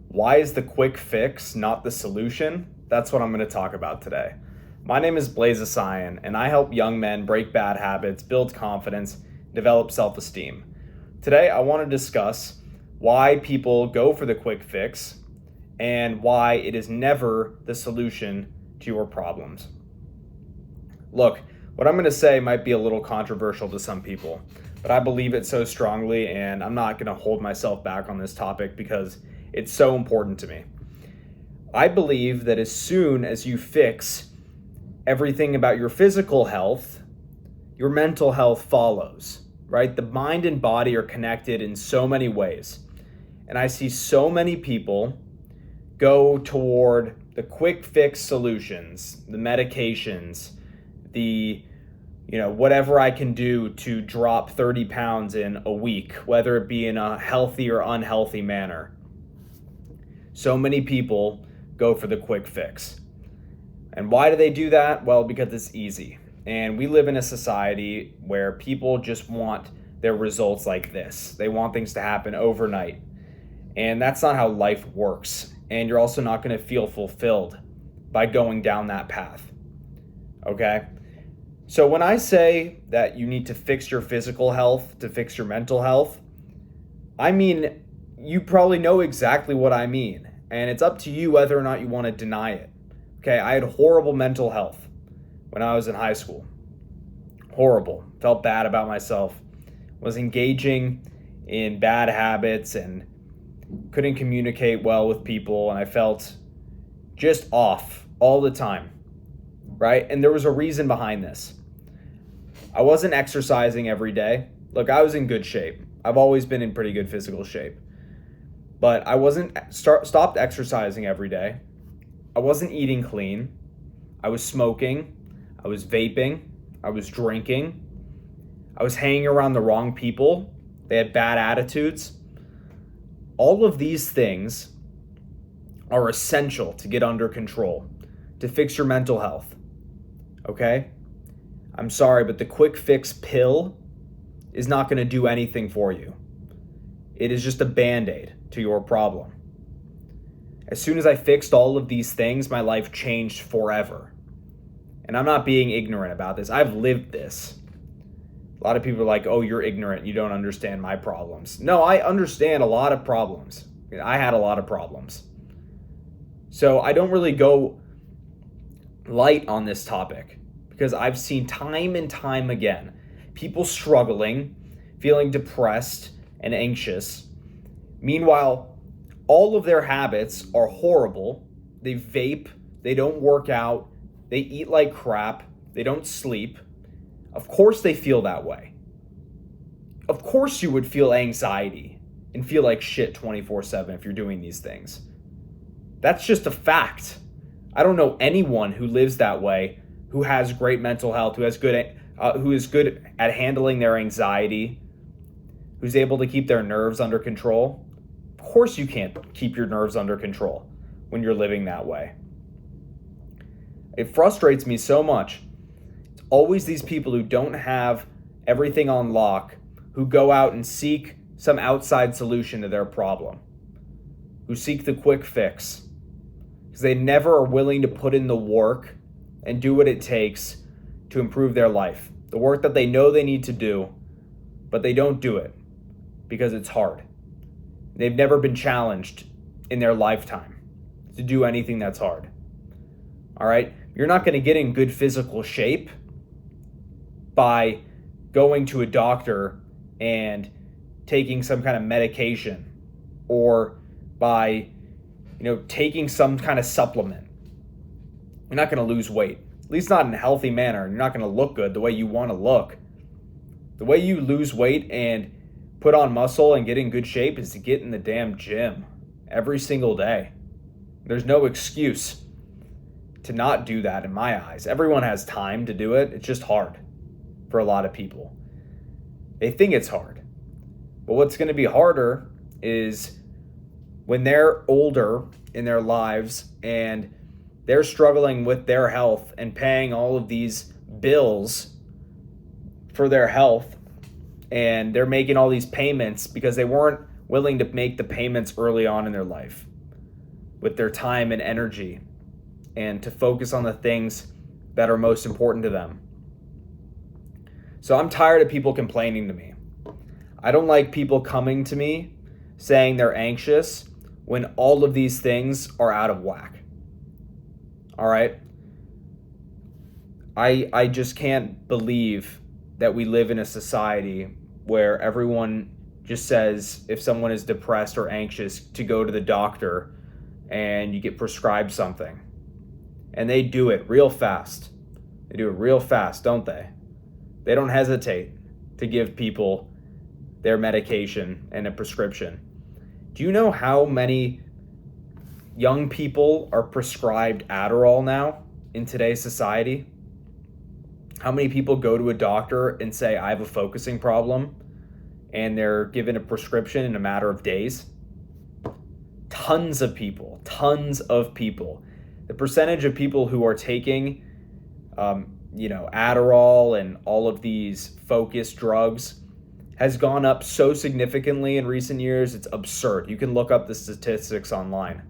Why is the quick fix not the solution? That's what I'm going to talk about today. My name is Blaze Asayan, and I help young men break bad habits, build confidence, develop self-esteem. Today, I want to discuss why people go for the quick fix and why it is never the solution to your problems. Look, what I'm going to say might be a little controversial to some people, but I believe it so strongly, and I'm not going to hold myself back on this topic because it's so important to me. I believe that as soon as you fix everything about your physical health, your mental health follows, right? The mind and body are connected in so many ways. And I see so many people go toward the quick fix solutions, the medications, whatever I can do to drop 30 pounds in a week, whether it be in a healthy or unhealthy manner. So many people go for the quick fix. And why do they do that? Well, because it's easy. And we live in a society where people just want their results like this. They want things to happen overnight. And that's not how life works. And you're also not going to feel fulfilled by going down that path. Okay? So when I say that you need to fix your physical health to fix your mental health, I mean, you probably know exactly what I mean. And it's up to you whether or not you want to deny it. Okay, I had horrible mental health when I was in high school. Horrible. Felt bad about myself. Was engaging in bad habits and couldn't communicate well with people. And I felt just off all the time. Right? And there was a reason behind this. I wasn't exercising every day. Look, I was in good shape. I've always been in pretty good physical shape. But I wasn't stopped exercising every day. I wasn't eating clean. I was smoking. I was vaping. I was drinking. I was hanging around the wrong people. They had bad attitudes. All of these things are essential to get under control, to fix your mental health. Okay? I'm sorry, but the quick fix pill is not going to do anything for you. It is just a Band-Aid to your problem. As soon as I fixed all of these things, my life changed forever. And I'm not being ignorant about this. I've lived this. A lot of people are like, oh, you're ignorant. You don't understand my problems. No, I understand a lot of problems. I had a lot of problems. So I don't really go light on this topic because I've seen time and time again people struggling, feeling depressed and anxious. Meanwhile, all of their habits are horrible. They vape, they don't work out, they eat like crap, they don't sleep. Of course they feel that way. Of course you would feel anxiety and feel like shit 24/7 if you're doing these things. That's just a fact. I don't know anyone who lives that way, who has great mental health, who is good at handling their anxiety, who's able to keep their nerves under control. Of course you can't keep your nerves under control when you're living that way. It frustrates me so much. It's always these people who don't have everything on lock, who go out and seek some outside solution to their problem, who seek the quick fix, because they never are willing to put in the work and do what it takes to improve their life. The work that they know they need to do, but they don't do it because it's hard. They've never been challenged in their lifetime to do anything that's hard. All right? You're not going to get in good physical shape by going to a doctor and taking some kind of medication or by, taking some kind of supplement. You're not going to lose weight, at least not in a healthy manner. You're not going to look good the way you want to look. The way you lose weight and put on muscle and get in good shape is to get in the damn gym every single day. There's no excuse to not do that in my eyes. Everyone has time to do it. It's just hard for a lot of people. They think it's hard. But what's going to be harder is when they're older in their lives and they're struggling with their health and paying all of these bills for their health, and they're making all these payments because they weren't willing to make the payments early on in their life. with their time and energy and to focus on the things that are most important to them. So I'm tired of people complaining to me. I don't like people coming to me saying they're anxious when all of these things are out of whack. All right? I just can't believe that we live in a society where everyone just says if someone is depressed or anxious to go to the doctor and you get prescribed something. And they do it real fast. They do it real fast, don't they? They don't hesitate to give people their medication and a prescription. Do you know how many young people are prescribed Adderall now in today's society? How many people go to a doctor and say, I have a focusing problem, and they're given a prescription in a matter of days? Tons of people. The percentage of people who are taking, Adderall and all of these focus drugs has gone up so significantly in recent years, it's absurd. You can look up the statistics online.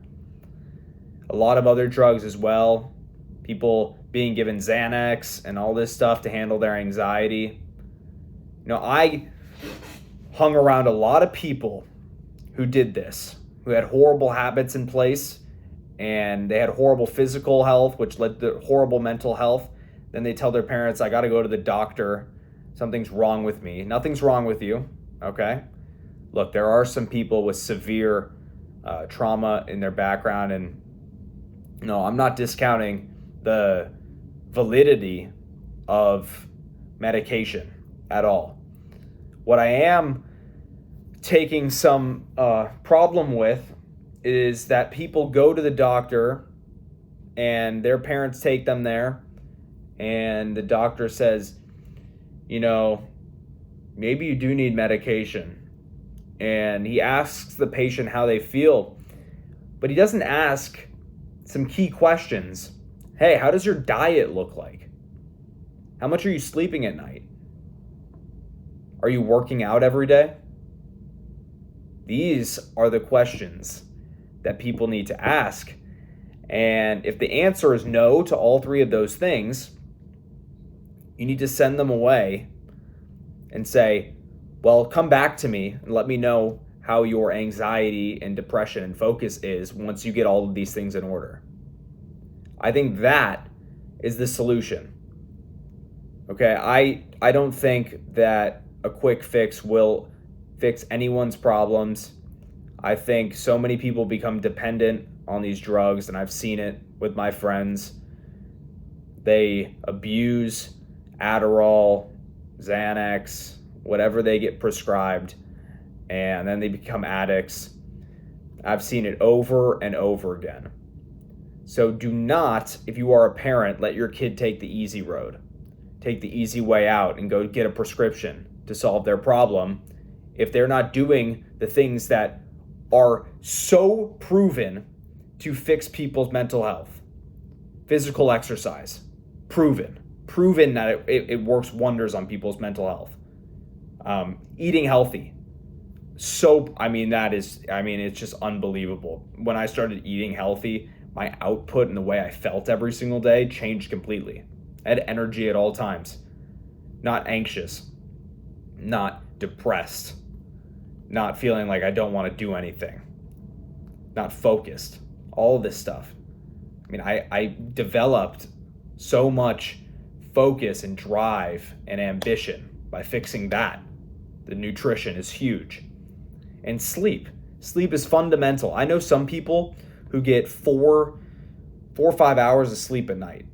A lot of other drugs as well. People being given Xanax and all this stuff to handle their anxiety. I hung around a lot of people who did this, who had horrible habits in place, and they had horrible physical health, which led to horrible mental health. Then they tell their parents, I got to go to the doctor. Something's wrong with me. Nothing's wrong with you, okay? Look, there are some people with severe trauma in their background, and I'm not discounting the validity of medication at all. What I am taking some problem with is that people go to the doctor and their parents take them there, and the doctor says, maybe you do need medication. And he asks the patient how they feel, but he doesn't ask some key questions. Hey, how does your diet look like? How much are you sleeping at night? Are you working out every day? These are the questions that people need to ask. And if the answer is no to all three of those things, you need to send them away and say, well, come back to me and let me know how your anxiety and depression and focus is once you get all of these things in order. I think that is the solution. Okay, I don't think that a quick fix will fix anyone's problems. I think so many people become dependent on these drugs, and I've seen it with my friends. They abuse Adderall, Xanax, whatever they get prescribed, and then they become addicts. I've seen it over and over again. So do not, if you are a parent, let your kid take the easy road. Take the easy way out and go get a prescription to solve their problem if they're not doing the things that are so proven to fix people's mental health. Physical exercise, proven that it works wonders on people's mental health. Eating healthy, it's just unbelievable. When I started eating healthy, my output and the way I felt every single day changed completely. I had energy at all times, not anxious, not depressed, not feeling like I don't want to do anything, not focused, all of this stuff. I developed so much focus and drive and ambition by fixing that. The nutrition is huge. And sleep is fundamental. I know some people who get 4 or 5 hours of sleep at night,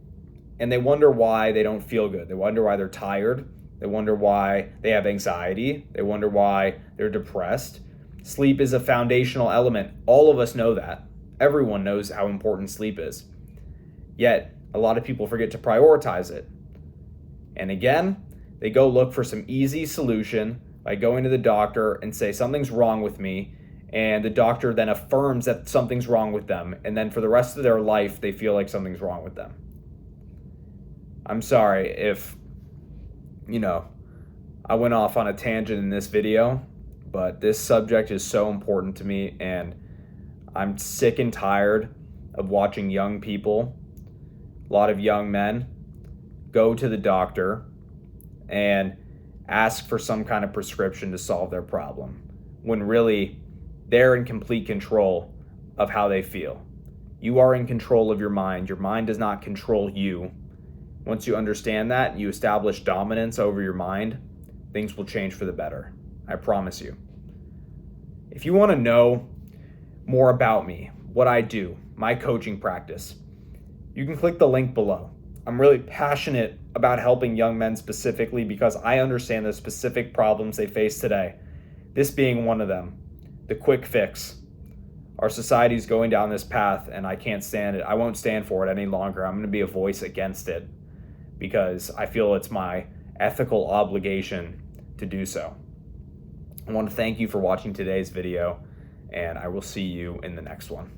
and they wonder why they don't feel good. They wonder why they're tired. They wonder why they have anxiety. They wonder why they're depressed. Sleep is a foundational element. All of us know that. Everyone knows how important sleep is. Yet, a lot of people forget to prioritize it. And again, they go look for some easy solution by going to the doctor and say something's wrong with me, and the doctor then affirms that something's wrong with them, and then for the rest of their life, they feel like something's wrong with them. I'm sorry if, I went off on a tangent in this video, but this subject is so important to me, and I'm sick and tired of watching young people, a lot of young men, go to the doctor and ask for some kind of prescription to solve their problem, when really they're in complete control of how they feel. You are in control of your mind. Your mind does not control you. Once you understand that and you establish dominance over your mind, things will change for the better. I promise you. If you want to know more about me, what I do, my coaching practice, you can click the link below. I'm really passionate about helping young men specifically because I understand the specific problems they face today. This being one of them, the quick fix. Our society is going down this path and I can't stand it. I won't stand for it any longer. I'm going to be a voice against it because I feel it's my ethical obligation to do so. I want to thank you for watching today's video, and I will see you in the next one.